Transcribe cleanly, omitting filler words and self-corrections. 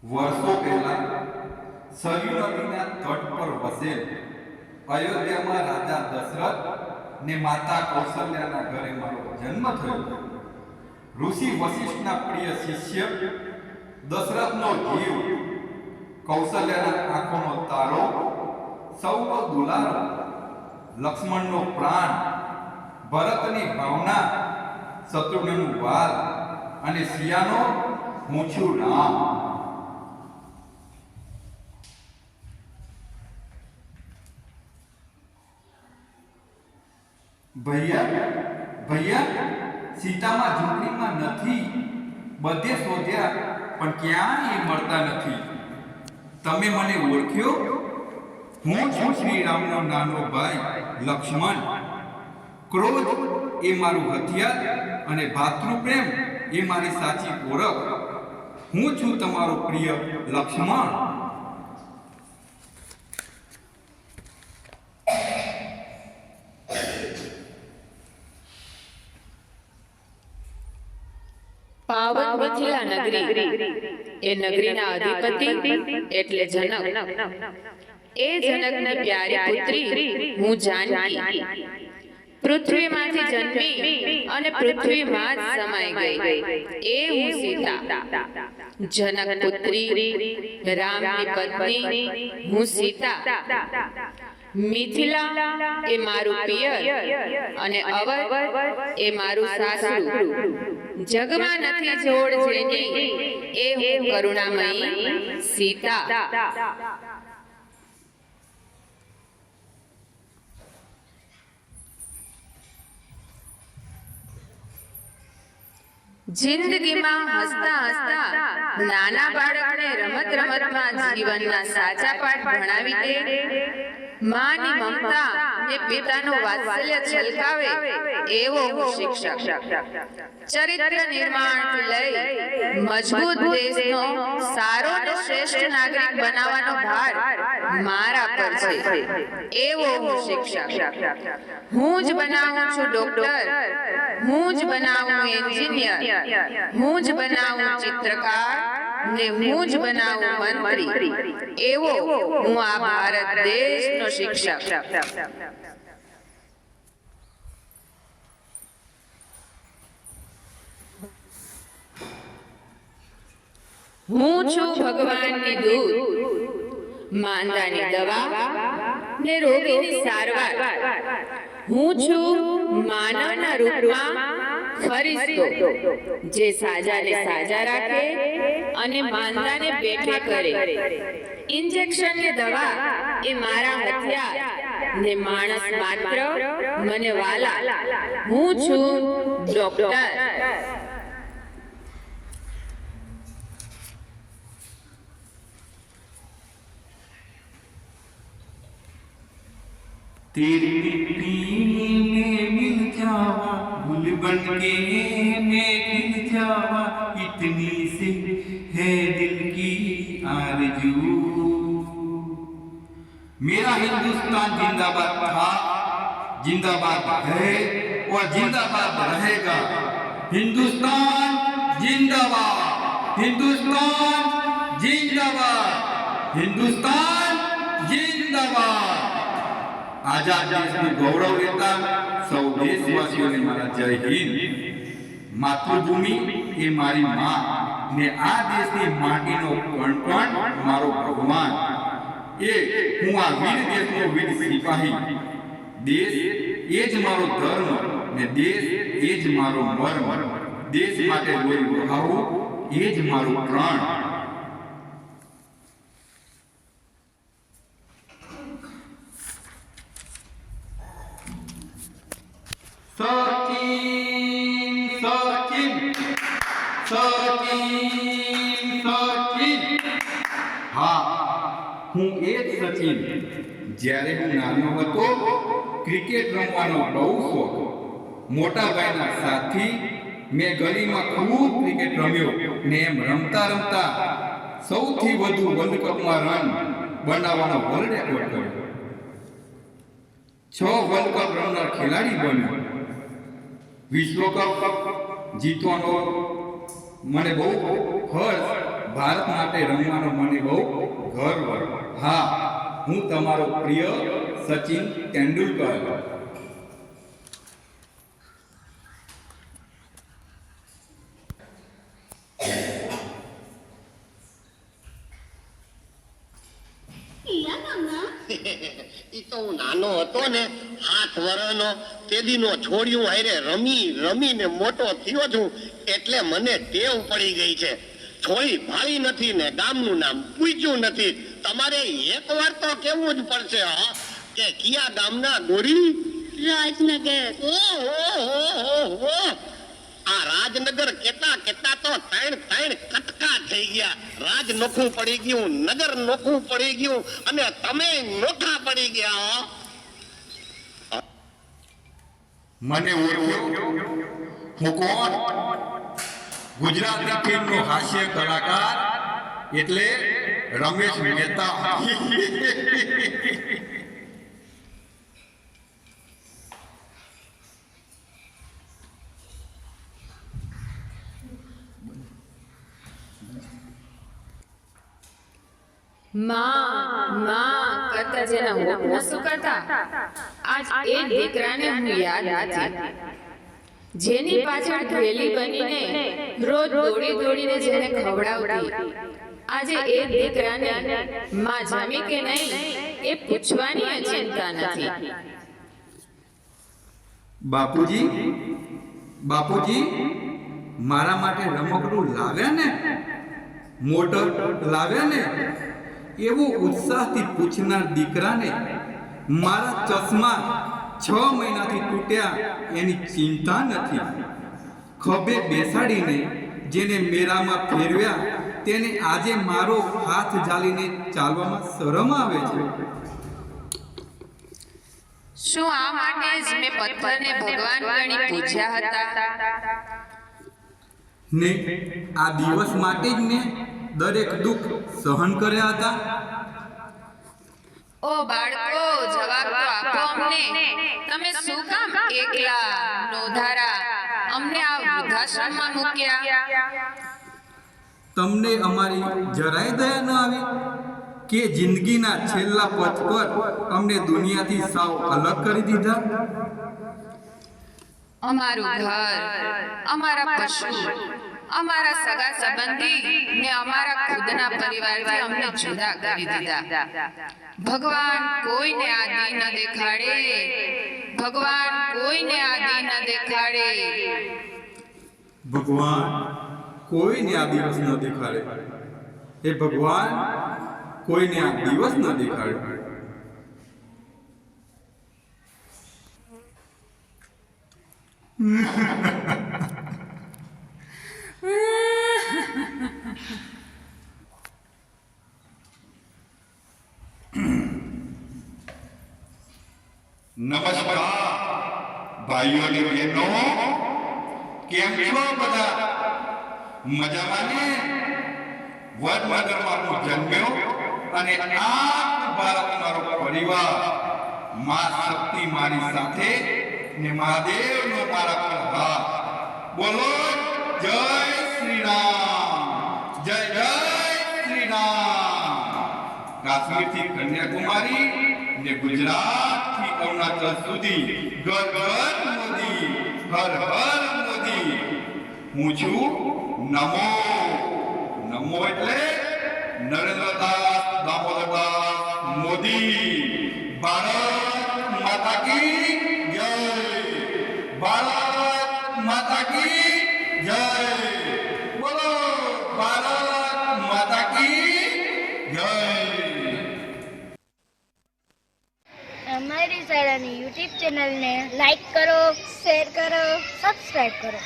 વર્ષો પહેલા સરયુ નદીના તટ પર વસેલ અયોધ્યામાં રાજા દશરથ ને માતા કૌશલ્યાના ઘરે મારો જન્મ થયો. ઋષિ વશિષ્ઠના પ્રિય શિષ્ય, દશરથનો જીવ, કૌશલ્યાના આંખોનો તારો, સૌનો દુલારો, લક્ષ્મણનો પ્રાણ, ભરતની ભાવના, શત્રુઘ્નનું વાલ અને સિયાનો હું છું રામ. ભૈયા સીતામાં ઝૂંપડીમાં નથી. બધે શોધ્યા પણ ક્યાંય એ મળતા નથી. તમે મને ઓળખ્યો? હું છું શ્રી રામનો નાનો ભાઈ લક્ષ્મણ. ક્રોધ એ મારું હથિયાર અને ભાતૃપ્રેમ એ મારી સાચી ઓળખ. હું છું તમારો પ્રિય લક્ષ્મણ. પાવન મિથિલા નગરી એ નગરીના અધિપતિ એટલે જનક. એ જનકની પ્યારી પુત્રી હું જાનકી. પૃથ્વીમાંથી જન્મી અને પૃથ્વીમાં જ સમાઈ ગઈ એ હું સીતા. જનક પુત્રી રામની પત્ની હું સીતા. મિથિલા એ મારું પિયર અને અવધ એ મારું સાસરું. જગમાં નથી જોડ જેની એ હું કરુણામયી સીતા. જિંદગીમાં હસતા હસતા નાના બાળકને રમત રમતમાં જીવનના સાચા પાઠ ભણાવી દે, માની મમતા ને પિતાનું વાત્સલ્ય છલકાવે એવો હું શિક્ષક. ચરિત્ર નિર્માણથી લઈ મજબૂત દેશનો સારો અને શ્રેષ્ઠ નાગરિક બનાવવાનો ભાર મારા પર છે એવો હું શિક્ષક. હું જ બનાવું છું ડોક્ટર, હું જ બનાવું એન્જિનિયર, હું જ બનાવું ચિત્રકાર ને હું જ બનાવું મંત્રી એવો હું આ ભારત દેશનો શિક્ષક. હું છું ભગવાનની દૂત, માંદાની દવા ને રોગીની સારવાર. હું છું માનવના રૂપમાં ફરિશ્તો, જે સાજાને સાજા રાખે અને માંદાને બેઠા કરે. ઇન્જેક્શન ને દવા એ મારા હથિયાર ને માણસ માત્ર મને વાલા. હું છું ડોક્ટર. तेरी मिट्टी में मिल जावा, गुल बन के मैं खिल जावा, इतनी सी है दिल की आरज़ू. मेरा हिंदुस्तान जिंदाबाद था, जिंदाबाद है और जिंदाबाद रहेगा. हिंदुस्तान जिंदाबाद, हिंदुस्तान जिंदाबाद, हिंदुस्तान जिंदाबाद. आजाद देशનું ગૌરવ લેતા સૌ દેશવાસીઓને મારા જય હિન્દ. માતૃભૂમિ એ મારી માં ને આ દેશની માટીનો કણકણ મારો ભગવાન. એ હું આ વીર દેશનો વીર સિપાહી. દેશ એ જ મારો ધર્મ ને દેશ એ જ મારો મર્મ. દેશ માટે લોહી વહાવવું એ જ મારું પ્રાણ. સચિન સચિન સચિન સચિન. હા, હું એ જ સચિન. જ્યારે હું નાનો હતો ક્રિકેટ રમવાનો બહુ શોખ. મોટા ભાઈના સાથી મેં ગલીમાં ખૂબ ક્રિકેટ રમ્યો ને એમ રમતા રમતા સૌથી વધુ વર્લ્ડ કપમાં રન બનાવવાનો વર્લ્ડ રેકોર્ડ કર્યો. 6 વર્લ્ડ કપ રમનાર ખેલાડી બન્યો. વિશ્વકપ જીતવાનો મને બહુ હર્ષ ભારત માટે રમવાનો મને બહુ ગર્વ. હા, હું તમારો પ્રિય સચિન તેંડુલકર. ઈ તો હું નાનો હતો ને 8 વર્ષનો તેદીનો છોડ્યું હારે રમી રમીને મોટો થયો છું એટલે મને ટેવ પડી ગઈ છે. છોડી ભાળી નથી ને ગામનું નામ પૂછ્યું નથી. તમારે એકવાર તો કેવું જ પડશે હા કે કિયા ગામના ગોરી રાજનગર. ઓહો આ રાજનગર કેટલા કેટલા તો 3 કટકા થઈ ગયા. રાજ નોખું પડી ગયું, નગર નોખું પડી ગયું અને તમે નોખા પડી ગયા. મને ઓળખ્યો? હું કોણ? ગુજરાતી ફિલ્મનો હાસ્ય કલાકાર એટલે રમેશ મહેતા. માં કરતા જેના હોકમાં શું કરતા, આજ એ દીકરાને હું યાદ હતી, જેની પાછળ થેલી બનીને રોજ દોડી દોડીને જેને ખવડાવતી. આજે એ દીકરાને માં જામી કે નહીં એ પૂછવાની ચિંતા નથી. બાપુજી, બાપુજી, મારા માટે રમકડું લાવ્યા ને? મોટર લાવ્યા ને? એવું ઉત્સાહથી પૂછનાર દીકરાને મારા ચશ્મા 6 મહિનાથી તૂટ્યા એની ચિંતા નથી. ખભે બેસાડીને જેને મેળામાં ફેરવ્યા તેને આજે મારો હાથ ઝાલીને ચાલવામાં શરમ આવે છે. શું આ માટે જ મેં પથ્થરને ભગવાન ગણી પૂજ્યા હતા? ને આ દિવસ માટે જ મેં દરેક દુઃખ સહન કર્યા હતા. ઓ બાળકો, જવાબ તો આપો અમને. તમે શું કામ એકલા નોધારા અમને આ વૃદ્ધાશ્રમમાં મૂક્યા? તમને અમારી જરાય દયા ન આવી કે જિંદગીના છેલ્લા પથ પર અમને દુનિયાથી સાવ અલગ કરી દીધા? અમારું ઘર, અમારા પશુ, અમારા સગા સંબંધી ને અમારા ખુદના પરિવારથી અમને જુદા કરી દીધા. ભગવાન કોઈને આદિ ન દેખાડે, ભગવાન કોઈને આદિ ન દેખાડે. ભગવાન કોઈને આ દિવસ ન દેખાડે. એ ભગવાન કોઈને આ દિવસ ન દેખાડે. નમસ્કાર ભાઈઓ અને બહેનો, કેમ છો બધા? મજામાં ને? વડનગરમાં હું જન્મ્યો અને આખું ભારત મારો પરિવાર. માં શક્તિ મારી સાથે ને મહાદેવનો મારા પર હાથ. બોલો જય શ્રી રામ, જય જય શ્રી રામ. કાશ્મીરથી કન્યાકુમારી ને ગુજરાતથી અરુણાચલ સુધી ઘર ઘર મોદી, હર હર મોદી. હું છું નમો. નમો એટલે નરેન્દ્રદાસ દામોદરદાસ મોદી. ભારત માતા કી જય, ભારત માતા કી જય. બોલો ભારત માતા કી જય. અમારી શાળાની YouTube ચેનલને લાઈક કરો, શેર કરો, સબસ્ક્રાઇબ કરો.